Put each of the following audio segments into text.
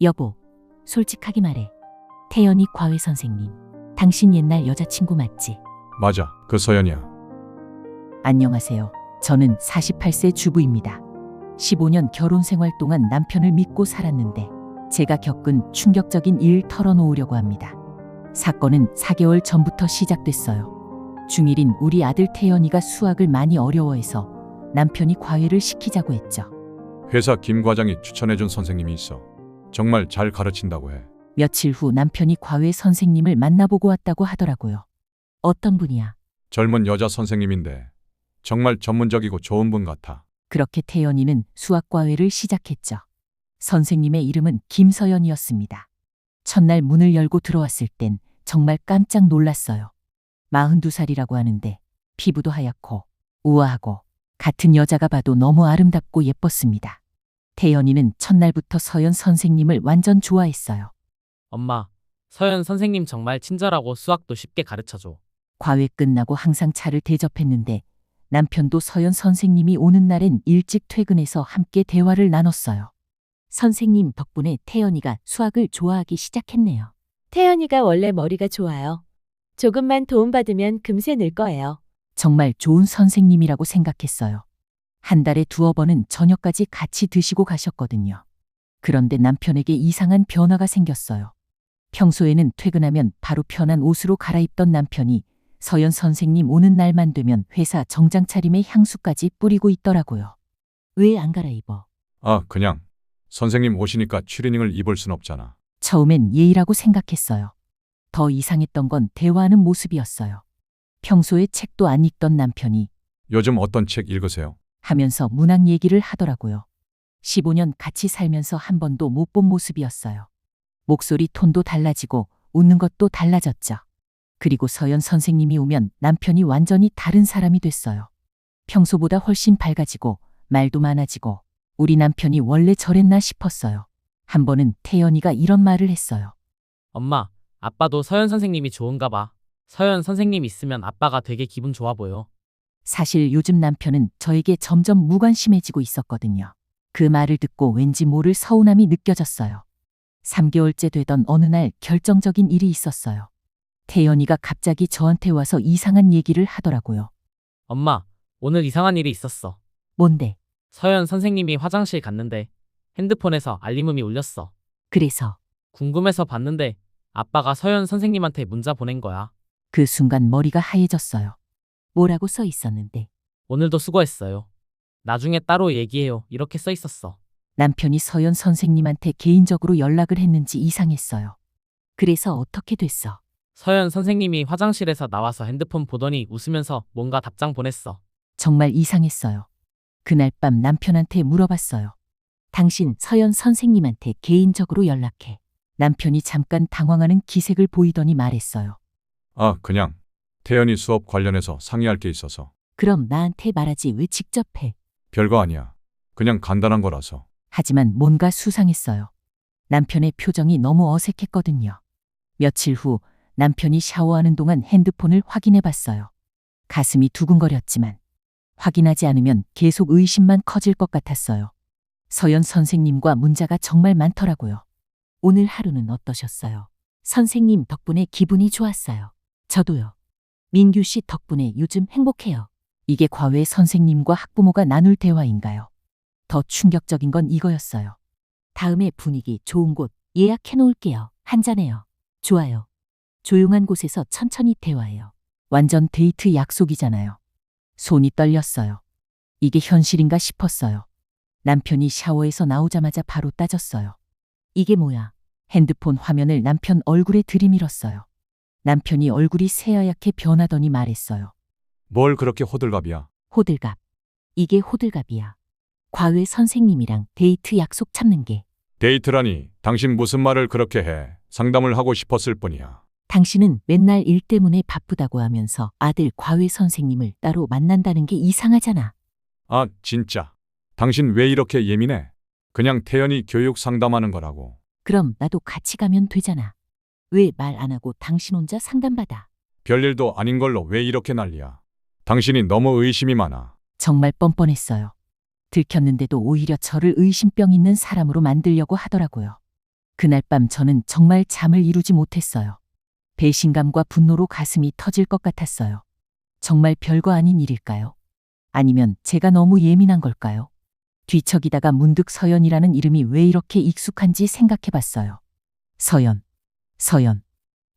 여보, 솔직하게 말해. 태연이 과외 선생님, 당신 옛날 여자친구 맞지? 맞아, 그 서연이야. 안녕하세요. 저는 48세 주부입니다. 15년 결혼 생활 동안 남편을 믿고 살았는데 제가 겪은 충격적인 일 털어놓으려고 합니다. 사건은 4개월 전부터 시작됐어요. 중1인 우리 아들 태연이가 수학을 많이 어려워해서 남편이 과외를 시키자고 했죠. 회사 김 과장이 추천해준 선생님이 있어. 정말 잘 가르친다고 해. 며칠 후 남편이 과외 선생님을 만나보고 왔다고 하더라고요. 어떤 분이야? 젊은 여자 선생님인데 정말 전문적이고 좋은 분 같아. 그렇게 태연이는 수학 과외를 시작했죠. 선생님의 이름은 김서연이었습니다. 첫날 문을 열고 들어왔을 땐 정말 깜짝 놀랐어요. 42살이라고 하는데 피부도 하얗고 우아하고 같은 여자가 봐도 너무 아름답고 예뻤습니다. 태연이는 첫날부터 서연 선생님을 완전 좋아했어요. 엄마, 서연 선생님 정말 친절하고 수학도 쉽게 가르쳐줘. 과외 끝나고 항상 차를 대접했는데 남편도 서연 선생님이 오는 날엔 일찍 퇴근해서 함께 대화를 나눴어요. 선생님 덕분에 태연이가 수학을 좋아하기 시작했네요. 태연이가 원래 머리가 좋아요. 조금만 도움받으면 금세 늘 거예요. 정말 좋은 선생님이라고 생각했어요. 한 달에 두어 번은 저녁까지 같이 드시고 가셨거든요. 그런데 남편에게 이상한 변화가 생겼어요. 평소에는 퇴근하면 바로 편한 옷으로 갈아입던 남편이 서연 선생님 오는 날만 되면 회사 정장 차림에 향수까지 뿌리고 있더라고요. 왜 안 갈아입어? 그냥 선생님 오시니까 추리닝을 입을 순 없잖아. 처음엔 예의라고 생각했어요. 더 이상했던 건 대화하는 모습이었어요. 평소에 책도 안 읽던 남편이 요즘 어떤 책 읽으세요? 하면서 문학 얘기를 하더라고요. 15년 같이 살면서 한 번도 못 본 모습이었어요. 목소리 톤도 달라지고 웃는 것도 달라졌죠. 그리고 서연 선생님이 오면 남편이 완전히 다른 사람이 됐어요. 평소보다 훨씬 밝아지고 말도 많아지고 우리 남편이 원래 저랬나 싶었어요. 한 번은 태연이가 이런 말을 했어요. 엄마, 아빠도 서연 선생님이 좋은가 봐. 서연 선생님 있으면 아빠가 되게 기분 좋아 보여. 사실 요즘 남편은 저에게 점점 무관심해지고 있었거든요. 그 말을 듣고 왠지 모를 서운함이 느껴졌어요. 3개월째 되던 어느 날 결정적인 일이 있었어요. 태연이가 갑자기 저한테 와서 이상한 얘기를 하더라고요. 엄마, 오늘 이상한 일이 있었어. 뭔데? 서연 선생님이 화장실 갔는데 핸드폰에서 알림음이 울렸어. 그래서 궁금해서 봤는데 아빠가 서연 선생님한테 문자 보낸 거야. 그 순간 머리가 하얘졌어요. 뭐라고 써 있었는데? 오늘도 수고했어요. 나중에 따로 얘기해요. 이렇게 써 있었어. 남편이 서연 선생님한테 개인적으로 연락을 했는지 이상했어요. 그래서 어떻게 됐어? 서연 선생님이 화장실에서 나와서 핸드폰 보더니 웃으면서 뭔가 답장 보냈어. 정말 이상했어요. 그날 밤 남편한테 물어봤어요. 당신 서연 선생님한테 개인적으로 연락해. 남편이 잠깐 당황하는 기색을 보이더니 말했어요. 그냥 태연이 수업 관련해서 상의할 게 있어서. 그럼 나한테 말하지 왜 직접 해? 별거 아니야. 그냥 간단한 거라서. 하지만 뭔가 수상했어요. 남편의 표정이 너무 어색했거든요. 며칠 후 남편이 샤워하는 동안 핸드폰을 확인해 봤어요. 가슴이 두근거렸지만 확인하지 않으면 계속 의심만 커질 것 같았어요. 서연 선생님과 문자가 정말 많더라고요. 오늘 하루는 어떠셨어요? 선생님 덕분에 기분이 좋았어요. 저도요. 민규 씨 덕분에 요즘 행복해요. 이게 과외 선생님과 학부모가 나눌 대화인가요? 더 충격적인 건 이거였어요. 다음에 분위기 좋은 곳 예약해 놓을게요. 한잔해요. 좋아요. 조용한 곳에서 천천히 대화해요. 완전 데이트 약속이잖아요. 손이 떨렸어요. 이게 현실인가 싶었어요. 남편이 샤워에서 나오자마자 바로 따졌어요. 이게 뭐야? 핸드폰 화면을 남편 얼굴에 들이밀었어요. 남편이 얼굴이 새하얗게 변하더니 말했어요. 뭘 그렇게 호들갑이야? 호들갑. 이게 호들갑이야. 과외 선생님이랑 데이트 약속 잡는 게. 데이트라니, 당신 무슨 말을 그렇게 해. 상담을 하고 싶었을 뿐이야. 당신은 맨날 일 때문에 바쁘다고 하면서 아들 과외 선생님을 따로 만난다는 게 이상하잖아. 진짜. 당신 왜 이렇게 예민해? 그냥 태연이 교육 상담하는 거라고. 그럼 나도 같이 가면 되잖아. 왜 말 안 하고 당신 혼자 상담받아? 별일도 아닌 걸로 왜 이렇게 난리야? 당신이 너무 의심이 많아. 정말 뻔뻔했어요. 들켰는데도 오히려 저를 의심병 있는 사람으로 만들려고 하더라고요. 그날 밤 저는 정말 잠을 이루지 못했어요. 배신감과 분노로 가슴이 터질 것 같았어요. 정말 별거 아닌 일일까요? 아니면 제가 너무 예민한 걸까요? 뒤척이다가 문득 서연이라는 이름이 왜 이렇게 익숙한지 생각해 봤어요. 서연.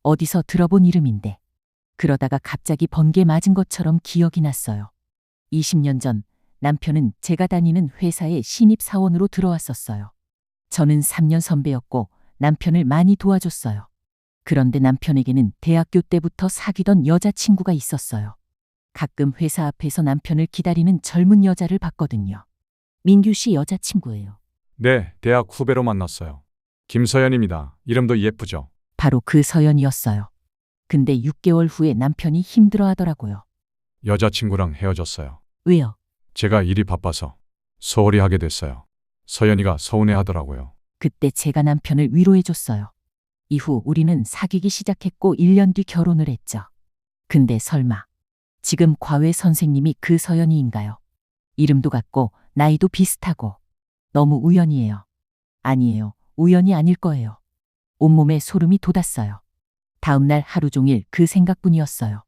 어디서 들어본 이름인데. 그러다가 갑자기 번개 맞은 것처럼 기억이 났어요. 20년 전 남편은 제가 다니는 회사에 신입사원으로 들어왔었어요. 저는 3년 선배였고 남편을 많이 도와줬어요. 그런데 남편에게는 대학교 때부터 사귀던 여자친구가 있었어요. 가끔 회사 앞에서 남편을 기다리는 젊은 여자를 봤거든요. 민규 씨 여자친구예요. 네, 대학 후배로 만났어요. 김서연입니다. 이름도 예쁘죠? 바로 그 서연이었어요. 근데 6개월 후에 남편이 힘들어 하더라고요. 여자친구랑 헤어졌어요. 왜요? 제가 일이 바빠서 소홀히 하게 됐어요. 서연이가 서운해 하더라고요. 그때 제가 남편을 위로해줬어요. 이후 우리는 사귀기 시작했고 1년 뒤 결혼을 했죠. 근데 설마 지금 과외 선생님이 그 서연이인가요? 이름도 같고 나이도 비슷하고 너무 우연이에요. 아니에요. 우연이 아닐 거예요. 온몸에 소름이 돋았어요. 다음 날 하루 종일 그 생각뿐이었어요.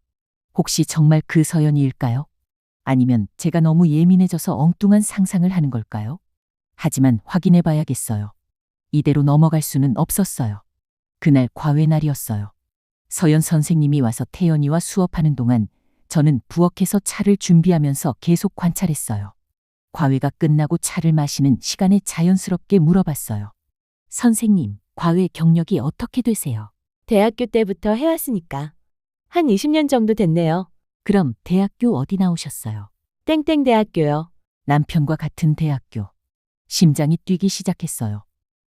혹시 정말 그 서연이일까요? 아니면 제가 너무 예민해져서 엉뚱한 상상을 하는 걸까요? 하지만 확인해 봐야겠어요. 이대로 넘어갈 수는 없었어요. 그날 과외 날이었어요. 서연 선생님이 와서 태연이와 수업하는 동안 저는 부엌에서 차를 준비하면서 계속 관찰했어요. 과외가 끝나고 차를 마시는 시간에 자연스럽게 물어봤어요. 선생님, 과외 경력이 어떻게 되세요? 대학교 때부터 해왔으니까. 한 20년 정도 됐네요. 그럼 대학교 어디 나오셨어요? 땡땡 대학교요. 남편과 같은 대학교. 심장이 뛰기 시작했어요.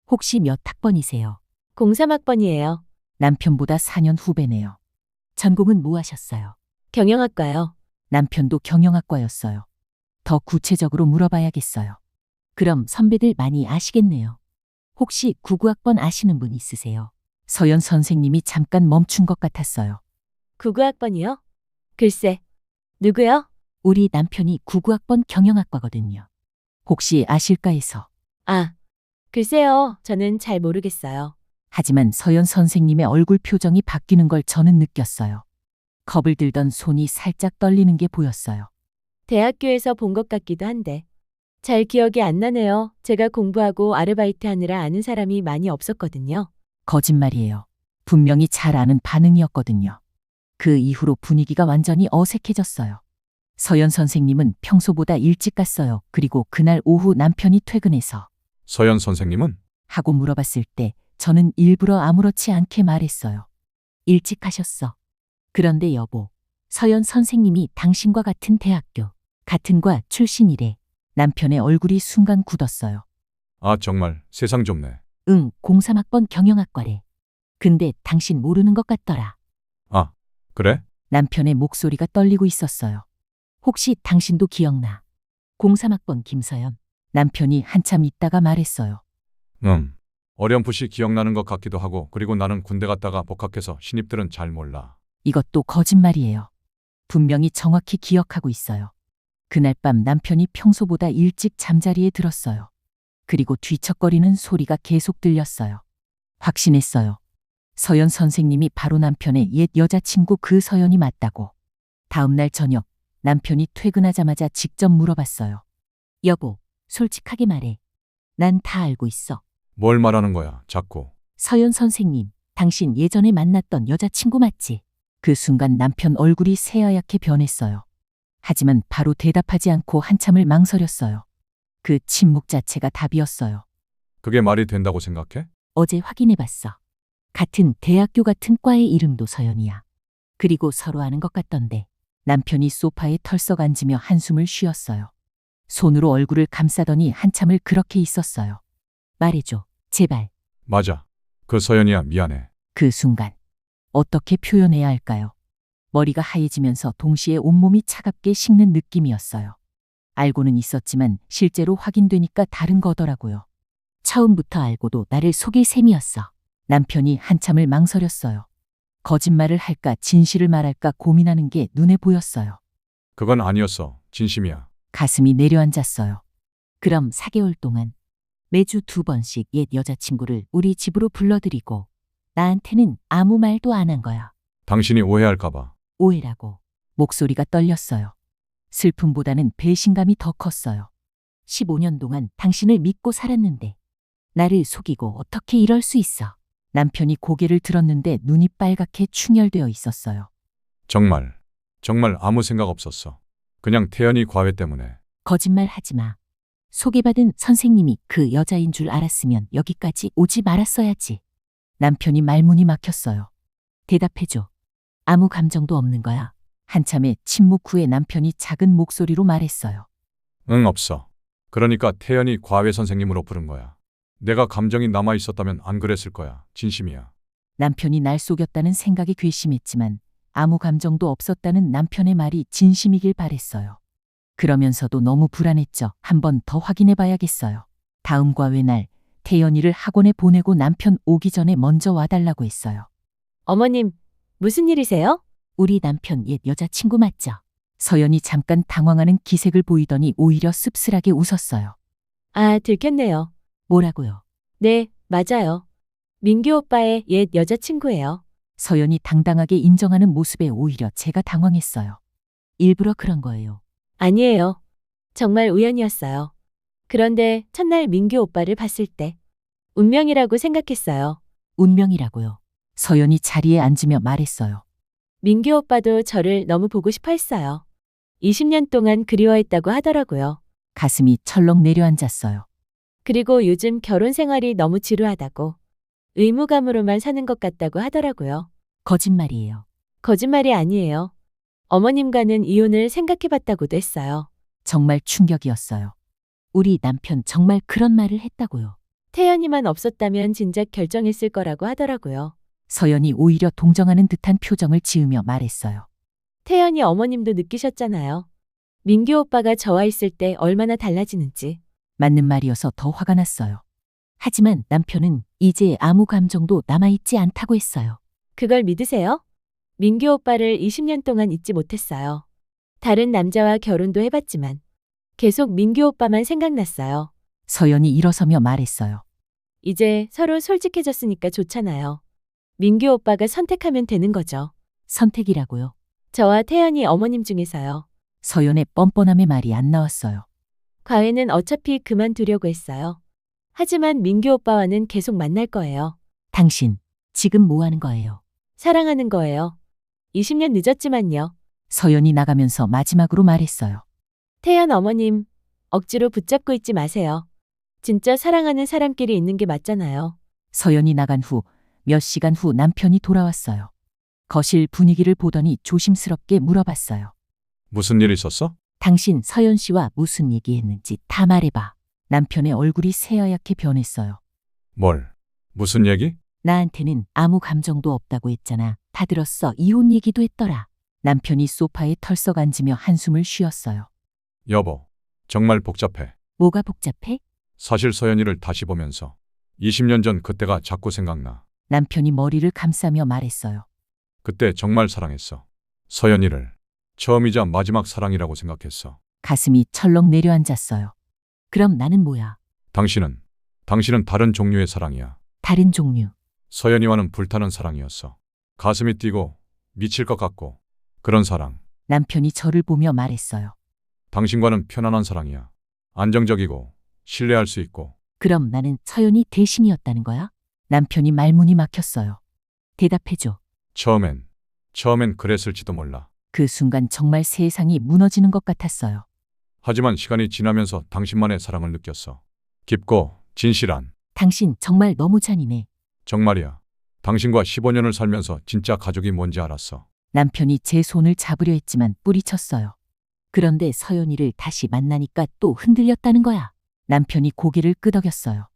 혹시 몇 학번이세요? 03학번이에요. 남편보다 4년 후배네요. 전공은 뭐 하셨어요? 경영학과요. 남편도 경영학과였어요. 더 구체적으로 물어봐야겠어요. 그럼 선배들 많이 아시겠네요. 혹시 99학번 아시는 분 있으세요? 서연 선생님이 잠깐 멈춘 것 같았어요. 99학번이요? 글쎄. 누구요? 우리 남편이 99학번 경영학과거든요. 혹시 아실까 해서. 아, 글쎄요. 저는 잘 모르겠어요. 하지만 서연 선생님의 얼굴 표정이 바뀌는 걸 저는 느꼈어요. 겁을 들던 손이 살짝 떨리는 게 보였어요. 대학교에서 본 것 같기도 한데. 잘 기억이 안 나네요. 제가 공부하고 아르바이트 하느라 아는 사람이 많이 없었거든요. 거짓말이에요. 분명히 잘 아는 반응이었거든요. 그 이후로 분위기가 완전히 어색해졌어요. 서연 선생님은 평소보다 일찍 갔어요. 그리고 그날 오후 남편이 퇴근해서 서연 선생님은? 하고 물어봤을 때 저는 일부러 아무렇지 않게 말했어요. 일찍 가셨어. 그런데 여보, 서연 선생님이 당신과 같은 대학교, 같은 과 출신이래. 남편의 얼굴이 순간 굳었어요. 아, 정말 세상 좁네. 응, 03학번 경영학과래. 근데 당신 모르는 것 같더라. 아, 그래? 남편의 목소리가 떨리고 있었어요. 혹시 당신도 기억나? 03학번 김서연. 남편이 한참 있다가 말했어요. 어렴풋이 기억나는 것 같기도 하고, 그리고 나는 군대 갔다가 복학해서 신입들은 잘 몰라. 이것도 거짓말이에요. 분명히 정확히 기억하고 있어요. 그날 밤 남편이 평소보다 일찍 잠자리에 들었어요. 그리고 뒤척거리는 소리가 계속 들렸어요. 확신했어요. 서연 선생님이 바로 남편의 옛 여자친구 그 서연이 맞다고. 다음 날 저녁 남편이 퇴근하자마자 직접 물어봤어요. 여보, 솔직하게 말해. 난 다 알고 있어. 뭘 말하는 거야, 자꾸. 서연 선생님, 당신 예전에 만났던 여자친구 맞지? 그 순간 남편 얼굴이 새하얗게 변했어요. 하지만 바로 대답하지 않고 한참을 망설였어요. 그 침묵 자체가 답이었어요. 그게 말이 된다고 생각해? 어제 확인해봤어. 같은 대학교 같은 과의 이름도 서연이야. 그리고 서로 아는 것 같던데. 남편이 소파에 털썩 앉으며 한숨을 쉬었어요. 손으로 얼굴을 감싸더니 한참을 그렇게 있었어요. 말해줘, 제발. 맞아. 그 서연이야, 미안해. 그 순간 어떻게 표현해야 할까요? 머리가 하얘지면서 동시에 온몸이 차갑게 식는 느낌이었어요. 알고는 있었지만 실제로 확인되니까 다른 거더라고요. 처음부터 알고도 나를 속일 셈이었어. 남편이 한참을 망설였어요. 거짓말을 할까 진실을 말할까 고민하는 게 눈에 보였어요. 그건 아니었어. 진심이야. 가슴이 내려앉았어요. 그럼 4개월 동안 매주 2번씩 옛 여자친구를 우리 집으로 불러들이고 나한테는 아무 말도 안 한 거야. 당신이 오해할까봐. 오해라고. 목소리가 떨렸어요. 슬픔보다는 배신감이 더 컸어요. 15년 동안 당신을 믿고 살았는데 나를 속이고 어떻게 이럴 수 있어. 남편이 고개를 들었는데 눈이 빨갛게 충혈되어 있었어요. 정말 아무 생각 없었어. 그냥 태연이 과외 때문에. 거짓말 하지 마. 소개받은 선생님이 그 여자인 줄 알았으면 여기까지 오지 말았어야지. 남편이 말문이 막혔어요. 대답해줘. 아무 감정도 없는 거야. 한참의 침묵 후에 남편이 작은 목소리로 말했어요. 응, 없어. 그러니까 태연이 과외 선생님으로 부른 거야. 내가 감정이 남아 있었다면 안 그랬을 거야. 진심이야. 남편이 날 속였다는 생각이 괘씸했지만 아무 감정도 없었다는 남편의 말이 진심이길 바랬어요. 그러면서도 너무 불안했죠. 한 번 더 확인해 봐야겠어요. 다음 과외 날 태연이를 학원에 보내고 남편 오기 전에 먼저 와달라고 했어요. 어머님, 무슨 일이세요? 우리 남편 옛 여자친구 맞죠? 서연이 잠깐 당황하는 기색을 보이더니 오히려 씁쓸하게 웃었어요. 아, 들켰네요. 뭐라고요? 네, 맞아요. 민규 오빠의 옛 여자친구예요. 서연이 당당하게 인정하는 모습에 오히려 제가 당황했어요. 일부러 그런 거예요. 아니에요. 정말 우연이었어요. 그런데 첫날 민규 오빠를 봤을 때 운명이라고 생각했어요. 운명이라고요. 서연이 자리에 앉으며 말했어요. 민규 오빠도 저를 너무 보고 싶어 했어요. 20년 동안 그리워했다고 하더라고요. 가슴이 철렁 내려앉았어요. 그리고 요즘 결혼 생활이 너무 지루하다고 의무감으로만 사는 것 같다고 하더라고요. 거짓말이에요. 거짓말이 아니에요. 어머님과는 이혼을 생각해봤다고도 했어요. 정말 충격이었어요. 우리 남편 정말 그런 말을 했다고요. 태연이만 없었다면 진작 결정했을 거라고 하더라고요. 서연이 오히려 동정하는 듯한 표정을 지으며 말했어요. 태연이 어머님도 느끼셨잖아요. 민규 오빠가 저와 있을 때 얼마나 달라지는지. 맞는 말이어서 더 화가 났어요. 하지만 남편은 이제 아무 감정도 남아있지 않다고 했어요. 그걸 믿으세요? 민규 오빠를 20년 동안 잊지 못했어요. 다른 남자와 결혼도 해봤지만 계속 민규 오빠만 생각났어요. 서연이 일어서며 말했어요. 이제 서로 솔직해졌으니까 좋잖아요. 민규 오빠가 선택하면 되는 거죠. 선택이라고요. 저와 태연이 어머님 중에서요. 서연의 뻔뻔함의 말이 안 나왔어요. 과외는 어차피 그만두려고 했어요. 하지만 민규 오빠와는 계속 만날 거예요. 당신, 지금 뭐 하는 거예요? 사랑하는 거예요. 20년 늦었지만요. 서연이 나가면서 마지막으로 말했어요. 태연 어머님, 억지로 붙잡고 있지 마세요. 진짜 사랑하는 사람끼리 있는 게 맞잖아요. 서연이 나간 후 몇 시간 후 남편이 돌아왔어요. 거실 분위기를 보더니 조심스럽게 물어봤어요. 무슨 일 있었어? 당신 서연 씨와 무슨 얘기했는지 다 말해봐. 남편의 얼굴이 새하얗게 변했어요. 뭘? 무슨 얘기? 나한테는 아무 감정도 없다고 했잖아. 다 들었어. 이혼 얘기도 했더라. 남편이 소파에 털썩 앉으며 한숨을 쉬었어요. 여보, 정말 복잡해. 뭐가 복잡해? 사실 서연이를 다시 보면서 20년 전 그때가 자꾸 생각나. 남편이 머리를 감싸며 말했어요. 그때 정말 사랑했어. 서연이를 처음이자 마지막 사랑이라고 생각했어. 가슴이 철렁 내려앉았어요. 그럼 나는 뭐야? 당신은 다른 종류의 사랑이야. 다른 종류. 서연이와는 불타는 사랑이었어. 가슴이 뛰고 미칠 것 같고 그런 사랑. 남편이 저를 보며 말했어요. 당신과는 편안한 사랑이야. 안정적이고 신뢰할 수 있고. 그럼 나는 서연이 대신이었다는 거야? 남편이 말문이 막혔어요. 대답해줘. 처음엔 그랬을지도 몰라. 그 순간 정말 세상이 무너지는 것 같았어요. 하지만 시간이 지나면서 당신만의 사랑을 느꼈어. 깊고 진실한. 당신 정말 너무 잔인해. 정말이야. 당신과 15년을 살면서 진짜 가족이 뭔지 알았어. 남편이 제 손을 잡으려 했지만 뿌리쳤어요. 그런데 서연이를 다시 만나니까 또 흔들렸다는 거야. 남편이 고개를 끄덕였어요.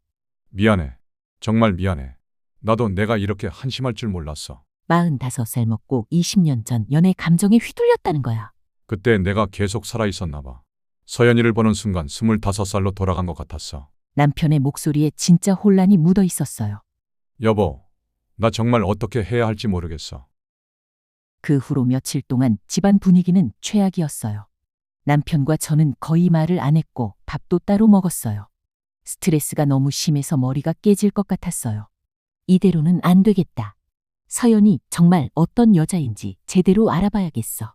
미안해. 정말 미안해. 나도 내가 이렇게 한심할 줄 몰랐어. 45살 먹고 20년 전 연애 감정에 휘둘렸다는 거야. 그때 내가 계속 살아있었나 봐. 서연이를 보는 순간 25살로 돌아간 것 같았어. 남편의 목소리에 진짜 혼란이 묻어 있었어요. 여보, 나 정말 어떻게 해야 할지 모르겠어. 그 후로 며칠 동안 집안 분위기는 최악이었어요. 남편과 저는 거의 말을 안 했고 밥도 따로 먹었어요. 스트레스가 너무 심해서 머리가 깨질 것 같았어요. 이대로는 안 되겠다. 서연이 정말 어떤 여자인지 제대로 알아봐야겠어.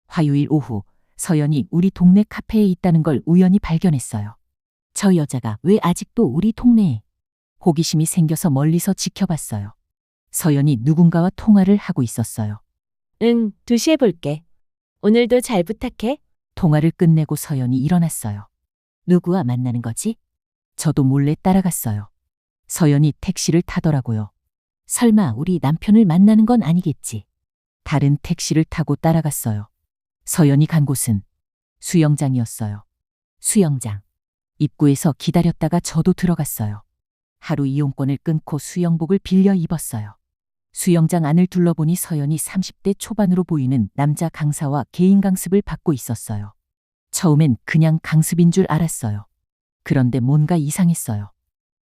화요일 오후 서연이 우리 동네 카페에 있다는 걸 우연히 발견했어요. 저 여자가 왜 아직도 우리 동네에? 호기심이 생겨서 멀리서 지켜봤어요. 서연이 누군가와 통화를 하고 있었어요. 응, 2시에 볼게. 오늘도 잘 부탁해. 통화를 끝내고 서연이 일어났어요. 누구와 만나는 거지? 저도 몰래 따라갔어요. 서연이 택시를 타더라고요. 설마 우리 남편을 만나는 건 아니겠지? 다른 택시를 타고 따라갔어요. 서연이 간 곳은 수영장이었어요. 수영장. 입구에서 기다렸다가 저도 들어갔어요. 하루 이용권을 끊고 수영복을 빌려 입었어요. 수영장 안을 둘러보니 서연이 30대 초반으로 보이는 남자 강사와 개인 강습을 받고 있었어요. 처음엔 그냥 강습인 줄 알았어요. 그런데 뭔가 이상했어요.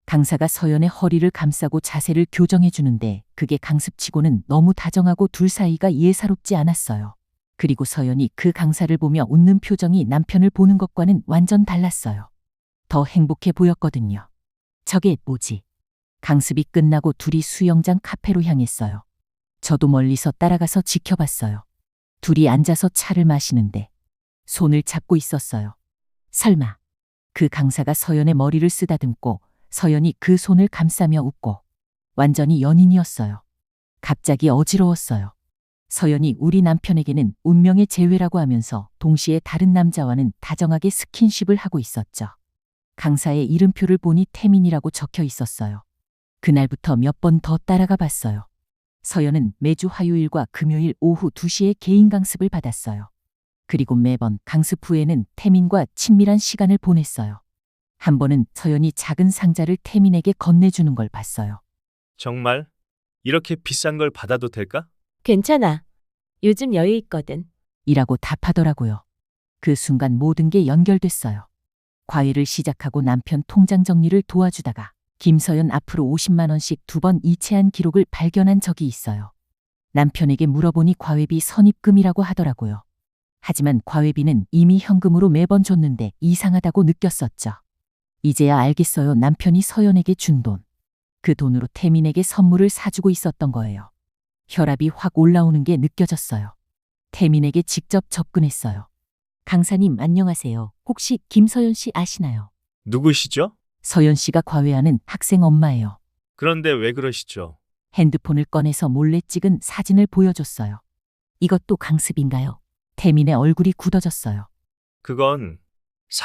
강사가 서연의 허리를 감싸고 자세를 교정해 주는데 그게 강습치고는 너무 다정하고 둘 사이가 예사롭지 않았어요. 그리고 서연이 그 강사를 보며 웃는 표정이 남편을 보는 것과는 완전 달랐어요. 더 행복해 보였거든요. 저게 뭐지? 강습이 끝나고 둘이 수영장 카페로 향했어요. 저도 멀리서 따라가서 지켜봤어요. 둘이 앉아서 차를 마시는데 손을 잡고 있었어요. 설마 그 강사가 서연의 머리를 쓰다듬고 서연이 그 손을 감싸며 웃고 완전히 연인이었어요. 갑자기 어지러웠어요. 서연이 우리 남편에게는 운명의 재회라고 하면서 동시에 다른 남자와는 다정하게 스킨십을 하고 있었죠. 강사의 이름표를 보니 태민이라고 적혀 있었어요. 그날부터 몇 번 더 따라가 봤어요. 서연은 매주 화요일과 금요일 오후 2시에 개인 강습을 받았어요. 그리고 매번 강습 후에는 태민과 친밀한 시간을 보냈어요. 한 번은 서연이 작은 상자를 태민에게 건네주는 걸 봤어요. 정말? 이렇게 비싼 걸 받아도 될까? 괜찮아. 요즘 여유 있거든. 이라고 답하더라고요. 그 순간 모든 게 연결됐어요. 과외를 시작하고 남편 통장 정리를 도와주다가 김서연 앞으로 50만 원씩 2번 이체한 기록을 발견한 적이 있어요. 남편에게 물어보니 과외비 선입금이라고 하더라고요. 하지만 과외비는 이미 현금으로 매번 줬는데 이상하다고 느꼈었죠. 이제야 알겠어요. 남편이 서연에게 준 돈. 그 돈으로 태민에게 선물을 사주고 있었던 거예요. 혈압이 확 올라오는 게 느껴졌어요. 태민에게 직접 접근했어요. 강사님 안녕하세요. 혹시 김서연 씨 아시나요? 누구시죠? 서연 씨가 과외하는 학생 엄마예요. 그런데 왜 그러시죠? 핸드폰을 꺼내서 몰래 찍은 사진을 보여줬어요. 이것도 강습인가요? 태민의 얼굴이 굳어졌어요. 그건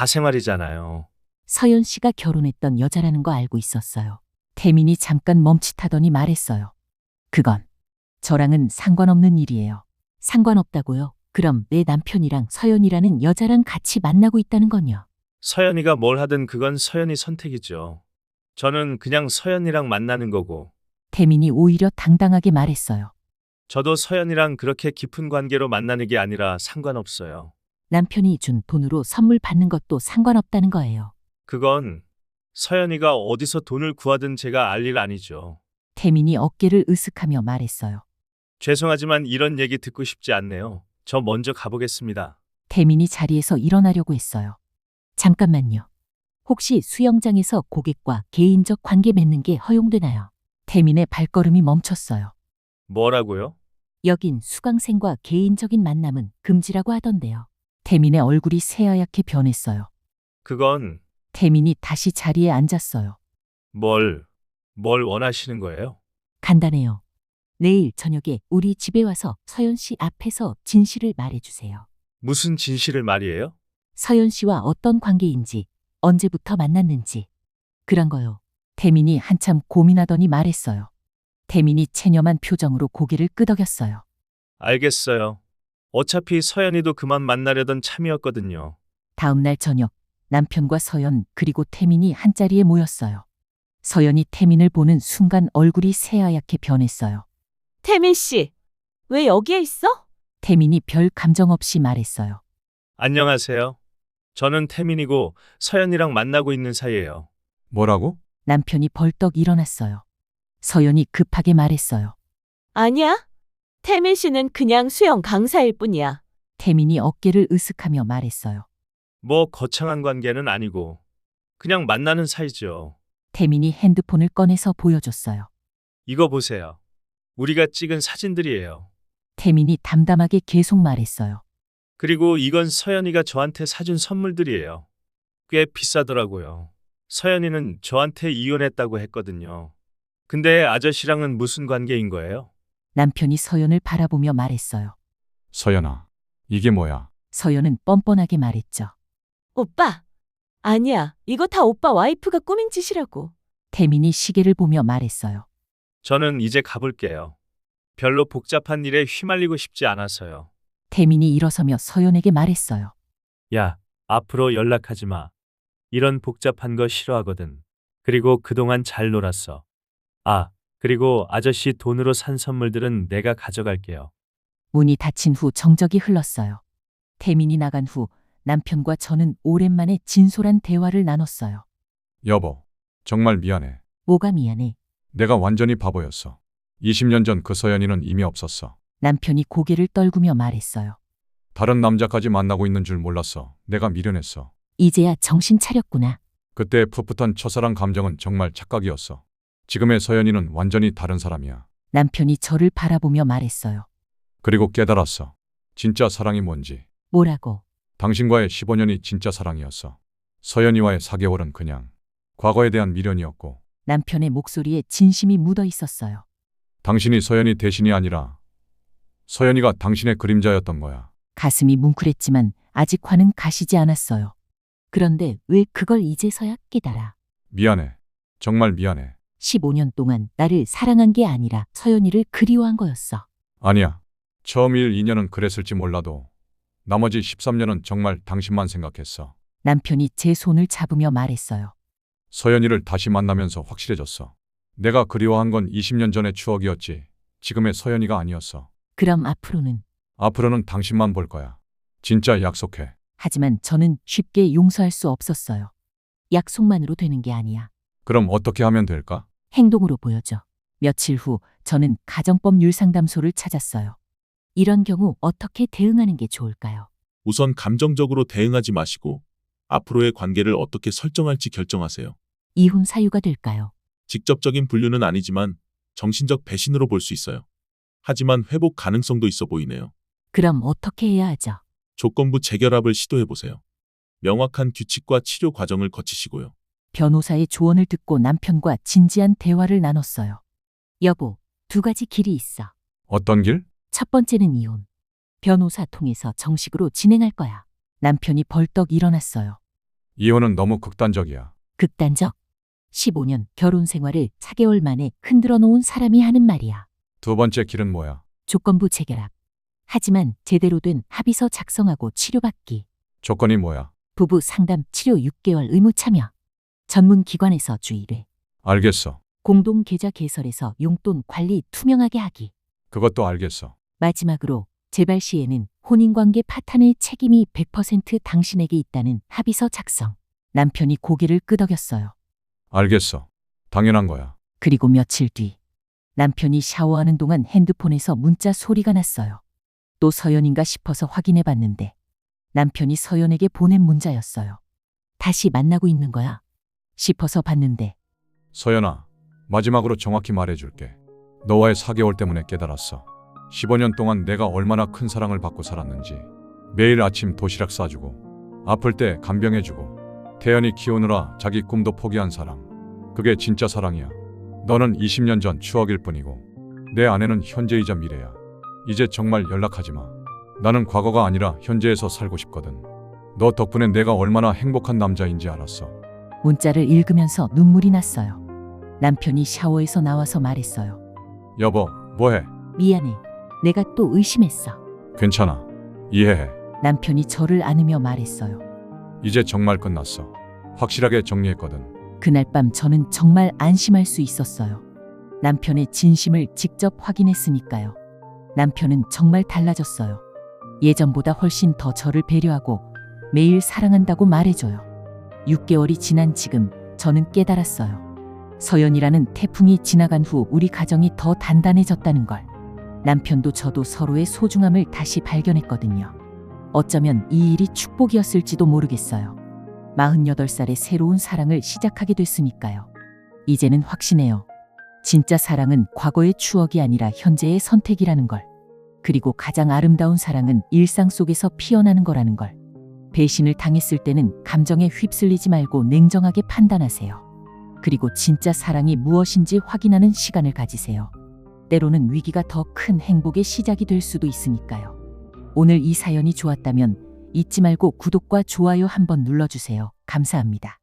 사생활이잖아요. 서연 씨가 결혼했던 여자라는 거 알고 있었어요. 태민이 잠깐 멈칫하더니 말했어요. 그건 저랑은 상관없는 일이에요. 상관없다고요? 그럼 내 남편이랑 서연이라는 여자랑 같이 만나고 있다는 건요? 서연이가 뭘 하든 그건 서연이 선택이죠. 저는 그냥 서연이랑 만나는 거고, 태민이 오히려 당당하게 말했어요. 저도 서연이랑 그렇게 깊은 관계로 만나는 게 아니라 상관없어요. 남편이 준 돈으로 선물 받는 것도 상관없다는 거예요. 그건 서연이가 어디서 돈을 구하든 제가 알 일 아니죠. 태민이 어깨를 으쓱하며 말했어요. 죄송하지만 이런 얘기 듣고 싶지 않네요. 저 먼저 가보겠습니다. 태민이 자리에서 일어나려고 했어요. 잠깐만요. 혹시 수영장에서 고객과 개인적 관계 맺는 게 허용되나요? 태민의 발걸음이 멈췄어요. 뭐라고요? 여긴 수강생과 개인적인 만남은 금지라고 하던데요. 태민의 얼굴이 새하얗게 변했어요. 그건 태민이 다시 자리에 앉았어요. 뭘 원하시는 거예요? 간단해요. 내일 저녁에 우리 집에 와서 서연 씨 앞에서 진실을 말해주세요. 무슨 진실을 말이에요? 서연 씨와 어떤 관계인지, 언제부터 만났는지. 그런 거요. 태민이 한참 고민하더니 말했어요. 태민이 체념한 표정으로 고개를 끄덕였어요. 알겠어요. 어차피 서연이도 그만 만나려던 참이었거든요. 다음 날 저녁 남편과 서연 그리고 태민이 한자리에 모였어요. 서연이 태민을 보는 순간 얼굴이 새하얗게 변했어요. 태민 씨, 왜 여기에 있어? 태민이 별 감정 없이 말했어요. 안녕하세요. 저는 태민이고 서연이랑 만나고 있는 사이예요. 뭐라고? 남편이 벌떡 일어났어요. 서연이 급하게 말했어요. 아니야. 태민 씨는 그냥 수영 강사일 뿐이야. 태민이 어깨를 으쓱하며 말했어요. 뭐 거창한 관계는 아니고 그냥 만나는 사이죠. 태민이 핸드폰을 꺼내서 보여줬어요. 이거 보세요. 우리가 찍은 사진들이에요. 태민이 담담하게 계속 말했어요. 그리고 이건 서연이가 저한테 사준 선물들이에요. 꽤 비싸더라고요. 서연이는 저한테 이혼했다고 했거든요. 근데 아저씨랑은 무슨 관계인 거예요? 남편이 서연을 바라보며 말했어요. 서연아, 이게 뭐야? 서연은 뻔뻔하게 말했죠. 오빠! 아니야. 이거 다 오빠 와이프가 꾸민 짓이라고. 태민이 시계를 보며 말했어요. 저는 이제 가볼게요. 별로 복잡한 일에 휘말리고 싶지 않아서요. 태민이 일어서며 서연에게 말했어요. 야, 앞으로 연락하지 마. 이런 복잡한 거 싫어하거든. 그리고 그동안 잘 놀았어. 아, 그리고 아저씨 돈으로 산 선물들은 내가 가져갈게요. 문이 닫힌 후 정적이 흘렀어요. 태민이 나간 후 남편과 저는 오랜만에 진솔한 대화를 나눴어요. 여보, 정말 미안해. 뭐가 미안해. 내가 완전히 바보였어. 20년 전 그 서연이는 이미 없었어. 남편이 고개를 떨구며 말했어요. 다른 남자까지 만나고 있는 줄 몰랐어. 내가 미련했어. 이제야 정신 차렸구나. 그때 풋풋한 첫사랑 감정은 정말 착각이었어. 지금의 서연이는 완전히 다른 사람이야. 남편이 저를 바라보며 말했어요. 그리고 깨달았어. 진짜 사랑이 뭔지. 뭐라고? 당신과의 15년이 진짜 사랑이었어. 서연이와의 4개월은 그냥 과거에 대한 미련이었고, 남편의 목소리에 진심이 묻어 있었어요. 당신이 서연이 대신이 아니라 서연이가 당신의 그림자였던 거야. 가슴이 뭉클했지만 아직 화는 가시지 않았어요. 그런데 왜 그걸 이제서야 깨달아? 미안해. 정말 미안해. 15년 동안 나를 사랑한 게 아니라 서연이를 그리워한 거였어. 아니야. 처음 2년은 그랬을지 몰라도 나머지 13년은 정말 당신만 생각했어. 남편이 제 손을 잡으며 말했어요. 서연이를 다시 만나면서 확실해졌어. 내가 그리워한 건 20년 전의 추억이었지. 지금의 서연이가 아니었어. 그럼 앞으로는? 앞으로는 당신만 볼 거야. 진짜 약속해. 하지만 저는 쉽게 용서할 수 없었어요. 약속만으로 되는 게 아니야. 그럼 어떻게 하면 될까? 행동으로 보여줘. 며칠 후 저는 가정법률상담소를 찾았어요. 이런 경우 어떻게 대응하는 게 좋을까요? 우선 감정적으로 대응하지 마시고 앞으로의 관계를 어떻게 설정할지 결정하세요. 이혼 사유가 될까요? 직접적인 분류는 아니지만 정신적 배신으로 볼 수 있어요. 하지만 회복 가능성도 있어 보이네요. 그럼 어떻게 해야 하죠? 조건부 재결합을 시도해 보세요. 명확한 규칙과 치료 과정을 거치시고요. 변호사의 조언을 듣고 남편과 진지한 대화를 나눴어요. 여보, 2가지 길이 있어. 어떤 길? 첫 번째는 이혼. 변호사 통해서 정식으로 진행할 거야. 남편이 벌떡 일어났어요. 이혼은 너무 극단적이야. 극단적. 15년 결혼 생활을 4개월 만에 흔들어 놓은 사람이 하는 말이야. 두 번째 길은 뭐야? 조건부 재결합. 하지만 제대로 된 합의서 작성하고 치료받기. 조건이 뭐야? 부부 상담 치료 6개월 의무 참여. 전문 기관에서 주 1회. 알겠어. 공동 계좌 개설해서 용돈 관리 투명하게 하기. 그것도 알겠어. 마지막으로 재발 시에는 혼인관계 파탄의 책임이 100% 당신에게 있다는 합의서 작성. 남편이 고개를 끄덕였어요. 알겠어. 당연한 거야. 그리고 며칠 뒤 남편이 샤워하는 동안 핸드폰에서 문자 소리가 났어요. 또 서연인가 싶어서 확인해 봤는데 남편이 서연에게 보낸 문자였어요. 다시 만나고 있는 거야 싶어서 봤는데 서연아, 마지막으로 정확히 말해줄게. 너와의 4개월 때문에 깨달았어. 15년 동안 내가 얼마나 큰 사랑을 받고 살았는지. 매일 아침 도시락 싸주고 아플 때 간병해주고 태연이 키우느라 자기 꿈도 포기한 사랑. 그게 진짜 사랑이야. 너는 20년 전 추억일 뿐이고 내 아내는 현재이자 미래야. 이제 정말 연락하지 마. 나는 과거가 아니라 현재에서 살고 싶거든. 너 덕분에 내가 얼마나 행복한 남자인지 알았어. 문자를 읽으면서 눈물이 났어요. 남편이 샤워에서 나와서 말했어요. 여보, 뭐해? 미안해. 내가 또 의심했어. 괜찮아. 이해해. 남편이 저를 안으며 말했어요. 이제 정말 끝났어. 확실하게 정리했거든. 그날 밤 저는 정말 안심할 수 있었어요. 남편의 진심을 직접 확인했으니까요. 남편은 정말 달라졌어요. 예전보다 훨씬 더 저를 배려하고 매일 사랑한다고 말해줘요. 6개월이 지난 지금 저는 깨달았어요. 서연이라는 태풍이 지나간 후 우리 가정이 더 단단해졌다는 걸. 남편도 저도 서로의 소중함을 다시 발견했거든요. 어쩌면 이 일이 축복이었을지도 모르겠어요. 48살의 새로운 사랑을 시작하게 됐으니까요. 이제는 확신해요. 진짜 사랑은 과거의 추억이 아니라 현재의 선택이라는 걸. 그리고 가장 아름다운 사랑은 일상 속에서 피어나는 거라는 걸. 배신을 당했을 때는 감정에 휩쓸리지 말고 냉정하게 판단하세요. 그리고 진짜 사랑이 무엇인지 확인하는 시간을 가지세요. 때로는 위기가 더 큰 행복의 시작이 될 수도 있으니까요. 오늘 이 사연이 좋았다면 잊지 말고 구독과 좋아요 한번 눌러주세요. 감사합니다.